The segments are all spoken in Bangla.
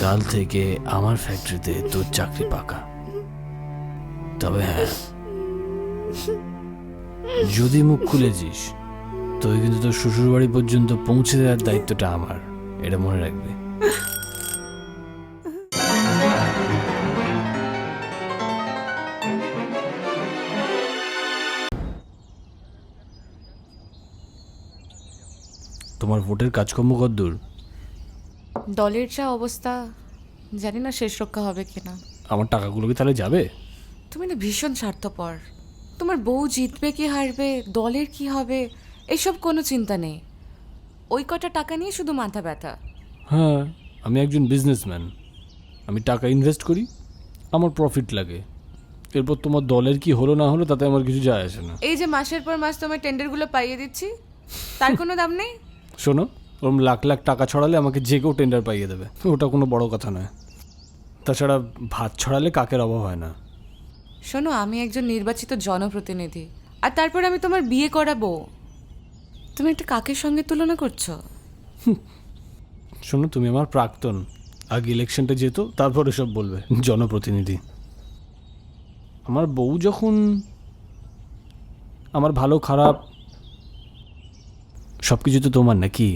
কাল থেকে আমার ফ্যাক্টরিতে তোর চাকরি পাকা। তবে হ্যাঁ, যদি মুখ খুলেছিস তুই কিন্তু তোর শ্বশুর বাড়ি পর্যন্ত পৌঁছে দেওয়ার দায়িত্বটা আমার, এটা মনে রাখবি। তোমার ভোটের কাজকর্ম কতদূর? দলের যা অবস্থা, জানি না শেষ রক্ষা হবে কিনা। আমার টাকাগুলো কি তাহলে যাবে? তুমি না ভীষণ স্বার্থপর। তোমার বউ জিতবে কি হারবে, দলের কি হবে, এইসব কোনো চিন্তা নেই। ওই কটা টাকা নিয়ে শুধু মাথা ব্যথা। হ্যাঁ, আমি একজন বিজনেসম্যান। আমি টাকা ইনভেস্ট করি, আমার প্রফিট লাগে। এরপর তোমার দলের কি হলো না হলো তাতে আমার কিছু যায় আসে না। এই যে মাসের পর মাস তোমার টেন্ডারগুলো পাইয়ে দিচ্ছি, তার কোনো দাম নেই। শোনো, ওরম লাখ লাখ টাকা ছড়ালে আমাকে যে কেউ টেন্ডার পাইয়ে দেবে, ওটা কোনো বড় কথা নয়। তাছাড়া ভাত ছড়ালে কাকের অভাব হয় না। শোনো, আমি একজন নির্বাচিত জনপ্রতিনিধি, আর তারপর আমি তোমার বিয়ে করাবো। তুমি একটা কাকের সঙ্গে তুলনা করছো? শোনো, তুমি আমার প্রাক্তন, আগে ইলেকশনটা যেত তারপরে সব বলবে জনপ্রতিনিধি। আমার বউ যখন আমার ভালো খারাপ সব কিছু তো তোমার নাকি?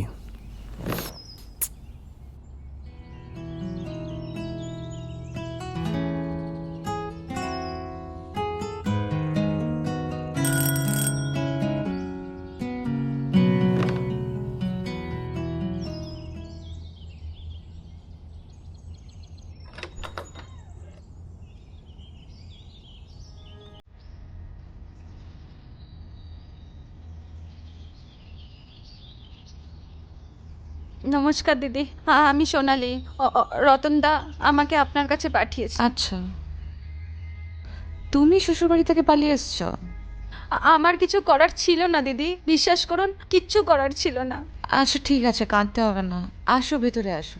নমস্কার দিদি, আমি সোনালি। রতনদা আমাকে আপনার কাছে পাঠিয়েছে। আচ্ছা, তুমি শ্বশুরবাড়ি থেকে পালিয়ে এসছো? আমার কিছু করার ছিল না দিদি, বিশ্বাস করুন, কিচ্ছু করার ছিল না। আচ্ছা ঠিক আছে, কাঁদতে হবে না, আসো ভেতরে আসো।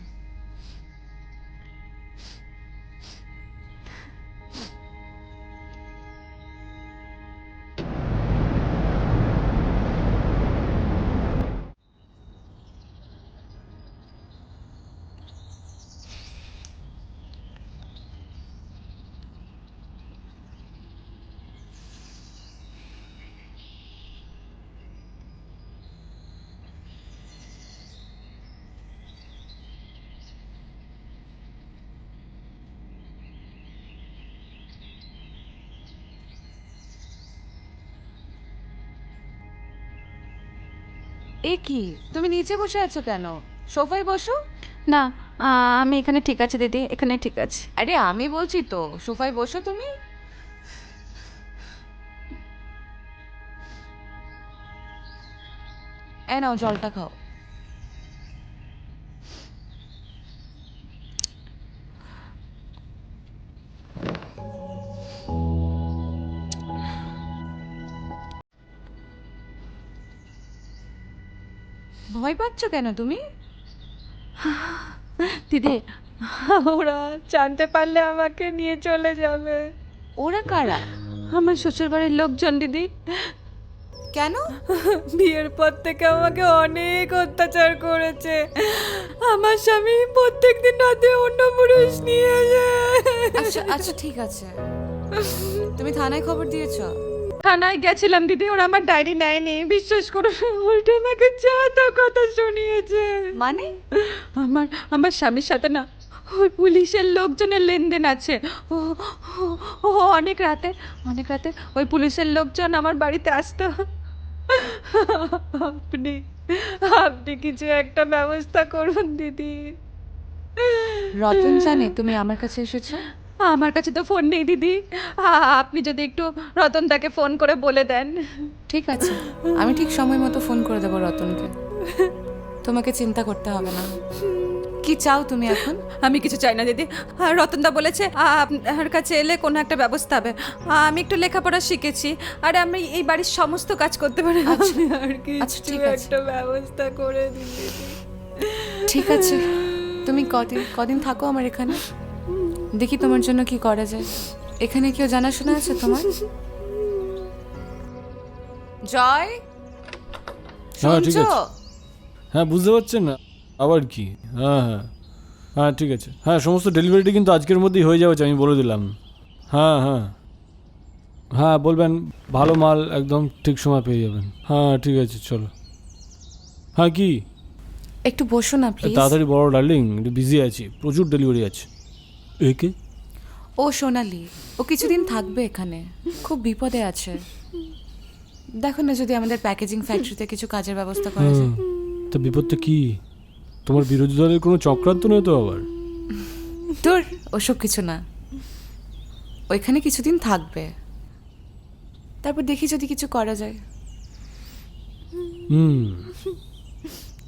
এ কি, তুমি নিচে বসে আছো কেন? সোফায় বসো। না, আমি এখানে ঠিক আছে দিদি, এখানে ঠিক আছে। আরে আমি বলছি তো, সোফায় বসো তুমি। এ নাও, জলটা খাও। ভয় পাচ্ছ কেন তুমি? দিদি, ওরা জানতে পারলে আমাকে নিয়ে চলে যাবে। ওরা কারা? আমার শ্বশুরবাড়ির লোকজন দিদি। কেন? বিয়ের পর থেকে আমাকে অনেক অত্যাচার করেছে। আমার স্বামী প্রত্যেকদিন রাতে অন্য পুরুষ নিয়ে যায়। আচ্ছা আচ্ছা ঠিক আছে, তুমি থানায় খবর দিয়েছো? থানায় গেছিলাম দিদি, ওরা আমার ডায়েরি নেয়নি, বিশ্বাস করো। উল্টে আমাকে যা তা কথা শুনিয়েছে। মানে? আমার আমার স্বামীর সাথে না ওই পুলিশের লোকজনের লেনদেন আছে। ও ও- ও অনেক রাতে ওই পুলিশের লোকজন আমার বাড়িতে আসতো। আপনি আপনি কিছু একটা ব্যবস্থা করুন দিদি। রতন জানে তুমি আমার কাছে এসেছো? আমার কাছে তো ফোন নেই দিদি, আপনি যদি একটু রতনদাকে ফোন করে বলে দেন। ঠিক আছে, আমি ঠিক সময় মতো ফোন করে দেবো রতনকে। তোমাকে চিন্তা করতে হবে না। কি চাও তুমি এখন? আমি কিছু চাই না দিদি, রতনদা বলেছে আপনার কাছে এলে কোনো একটা ব্যবস্থা হবে। আমি একটু লেখাপড়া শিখেছি, আর আমি এই বাড়ির সমস্ত কাজ করতে পারি। আচ্ছা, আমি আর আচ্ছা, কিছু ঠিক আছে। একটা ব্যবস্থা করে দিন দিদি। ঠিক আছে, তুমি কদিন থাকো আমার এখানে, দেখি তোমার জন্য কি করা যায়। এখানে কেউ জানাশোনা আছে তোমার? জয়, হ্যাঁ ঠিক শুনছো? আছে। হ্যাঁ, বুঝতে পারছেন না, আবার কি? হ্যাঁ হ্যাঁ হ্যাঁ, ঠিক আছে। হ্যাঁ, সমস্ত ডেলিভারিটি কিন্তু আজকের মধ্যেই হয়ে যাবে, আমি বলে দিলাম। হ্যাঁ হ্যাঁ হ্যাঁ, বলবেন ভালো মাল একদম ঠিক সময় পেয়ে যাবেন। হ্যাঁ ঠিক আছে, চলো। হ্যাঁ কি? একটু বসো না প্লিজ। তাড়াতাড়ি বড় ডার্লিং, একটু বিজি আছি, প্রচুর ডেলিভারি আছে। একে ও সোনালি, ও কিছুদিন থাকবে এখানে, খুব বিপদে আছে। দেখো না যদি আমাদের প্যাকেজিং ফ্যাক্টরিতে কিছু কাজের ব্যবস্থা করা যায়। তা বিপদটা কি? তোমার বিরোধী দলের কোনো চক্রান্ত নয় তো আবার? তোর ওসব কিছু না, ওইখানে কিছুদিন থাকবে, তারপর দেখি যদি কিছু করা যায়।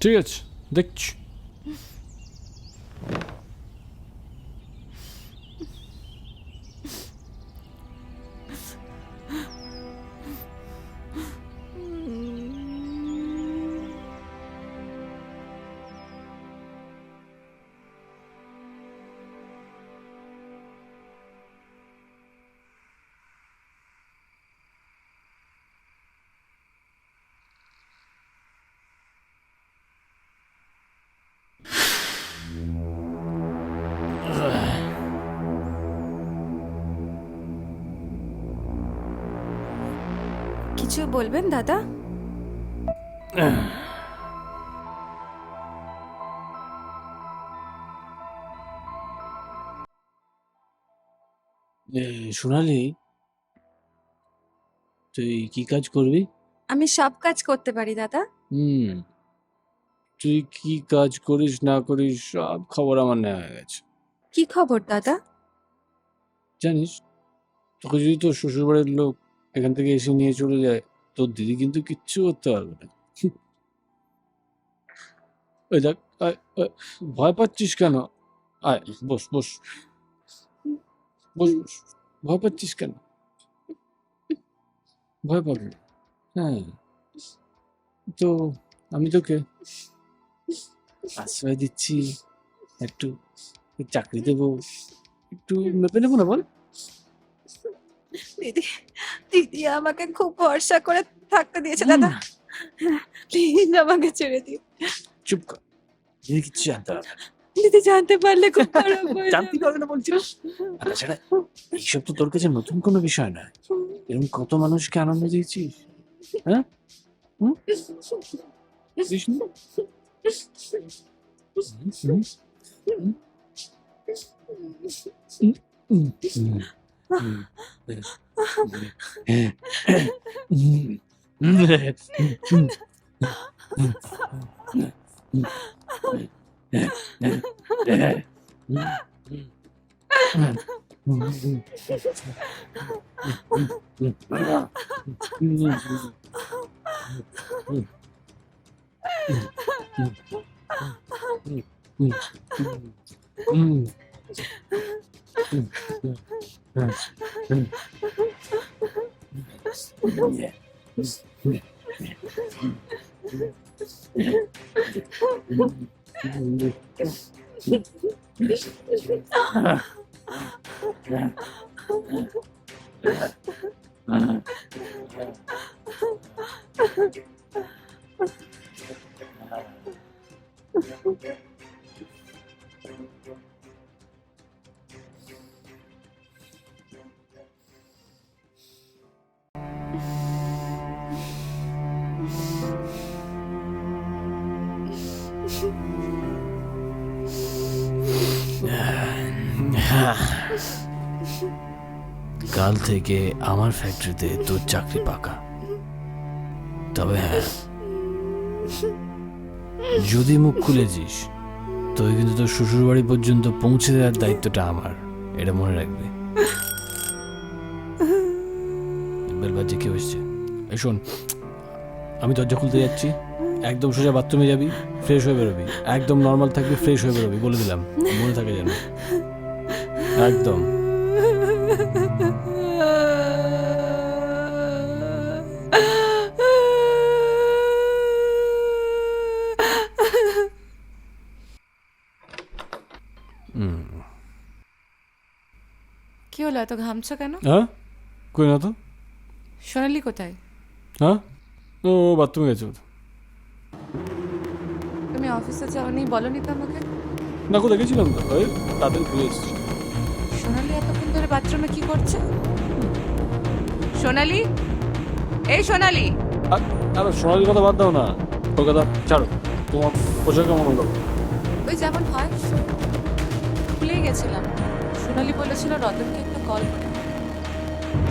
ঠিক আছে, দেখছি। কিছু বলবেন দাদা? সোনালি, তুই কি কাজ করবি? আমি সব কাজ করতে পারি দাদা। তুই কি কাজ করিস না করিস সব খবর আমার নেওয়া হয়ে গেছে। কি খবর দাদা? জানিস, তোকে যদি তোর শ্বশুরবাড়ির লোক এখান থেকে এসে নিয়ে চলে যায়, তোর দিদি কিন্তু কিচ্ছু করতে পারবে না। ওই দেখ, ভয় পাচ্ছিস কেন? আয়, বস বস বস বস। ভয় পাচ্ছিস কেন? ভয় পাবি না। হ্যাঁ, তো আমি তোকে আশ্রয় দিচ্ছি, একটু চাকরি দেবো, একটু মেপে নেবো না বল? দিদি, দিদি আমাকে খুব ভরসা করে থাকতে দিয়েছে দাদা, প্লিজ আমাকে ছেড়ে দিন। চুপ কর, দিদি কিচ্ছু জানতে পারবে না। দিদি জানতে পারলে খুব খারাপ হয়ে জানতে পারবে না বলছি না? আর তাছাড়া এইসব তো তোর কাছে নতুন কোনো বিষয় নয়। এরকম কত মানুষকে আনন্দ দিয়েছিস, হ্যাঁ? দিসনি? কাল থেকে আমার ফ্যাক্টরিতে তোর চাকরি পাকা। তবে হ্যাঁ, যদি মুখ খুলেছিস তুই কিন্তু তোর শ্বশুর বাড়ি পর্যন্ত পৌঁছে দেওয়ার দায়িত্বটা আমার, এটা মনে রাখবি। বেলবাজি কি হয়েছে? এই শোন, আমি দরজা খুলতে যাচ্ছি, একদম সোজা বাথরুমে যাবি, ফ্রেশ হয়ে বেরোবি, একদম নর্মাল থাকবি, ফ্রেশ হয়ে বেরোবি, বলে দিলাম, মনে থাকে যেন একদম। কি হলো, এত ঘামছো কেন? হ্যাঁ, কই না তো। সোনালি কোথায়? হ্যাঁ, ও বাথরুমে গেছে। তুমি অফিসে যাওনি, বলনি তো আমাকে? না, কোথায় গেছিলাম তো, ওই তাদের ঘুরে এসেছি। সোনালি এতক্ষণ ধরে বাথরুমে কি করছে? সোনালি, এই সোনালি। আরে সোনালির কথা বাদ দাও না, ওর কথা ছাড়ো। তোমার পোশাক কেমন হলো? ওই যেমন হয়, ভুলেই গেছিলাম। সোনালি বলেছিল রতনকে একটু কল করে,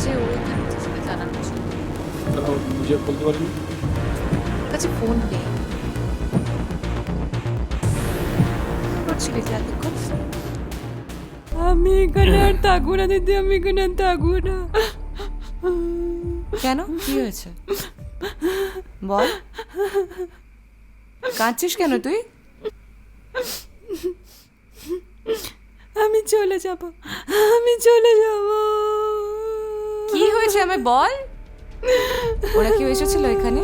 যে ও এখানে সেটা জানানো ছিল। নিজে বলতে পারিনি। ওর কাছে ফোন নেই। কি করছিলি যে এতক্ষণ? আমি এখানে আর থাকবো না দিদি, আমি এখানে আর থাকবো না। কেন, কি হয়েছে বল? কাঁদছিস কেন তুই? আমি চলে যাব, আমি চলে যাব। কি হয়েছে আমায় বল। ওরা কেউ এসেছিল এখানে?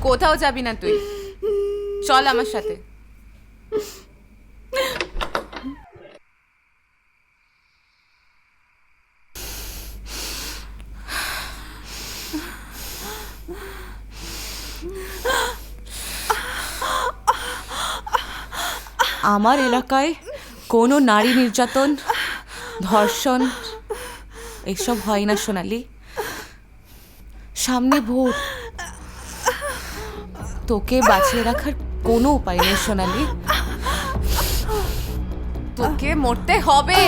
কোথাও যাবি না তুই, চল আমার সাথে। আমার এলাকায় কোনো নারী নির্যাতন, ধর্ষণ এসব হয় না সোনালি। সামনে ভোট, তোকে বাঁচিয়ে রাখার কোনো উপায় নেই সোনালি। তোকে মরতে হবে।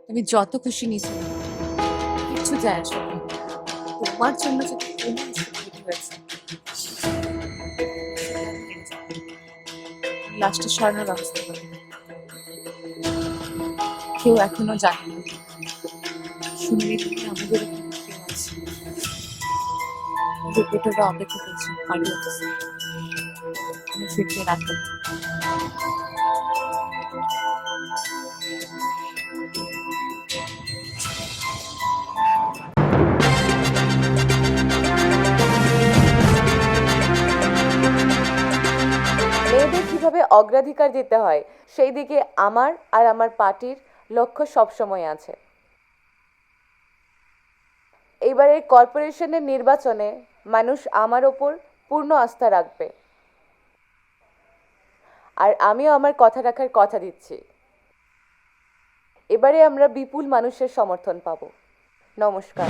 তুমি যত খুশি নিচে কিছু যায় আসে না। তোমার জন্য যে কোনো অসুবিধা হয়েছে, লাস্টে সরানোর ব্যবস্থা করে দেব। কেউ এখনো জানে না শুনলে থেকে আমাদের এখানে কেউ আছে। রিপোর্টাররা অপেক্ষা করছে পার্টি অফিসে। আমি ফিরতে রাখবো। মেয়েদের কিভাবে অগ্রাধিকার দিতে হয় সেই দিকে আমার আর আমার পার্টির লক্ষ্য সবসময় আছে। এবারের কর্পোরেশনের নির্বাচনে মানুষ আমার ওপর পূর্ণ আস্থা রাখবে, আর আমিও আমার কথা রাখার কথা দিচ্ছি। এবারে আমরা বিপুল মানুষের সমর্থন পাব। নমস্কার।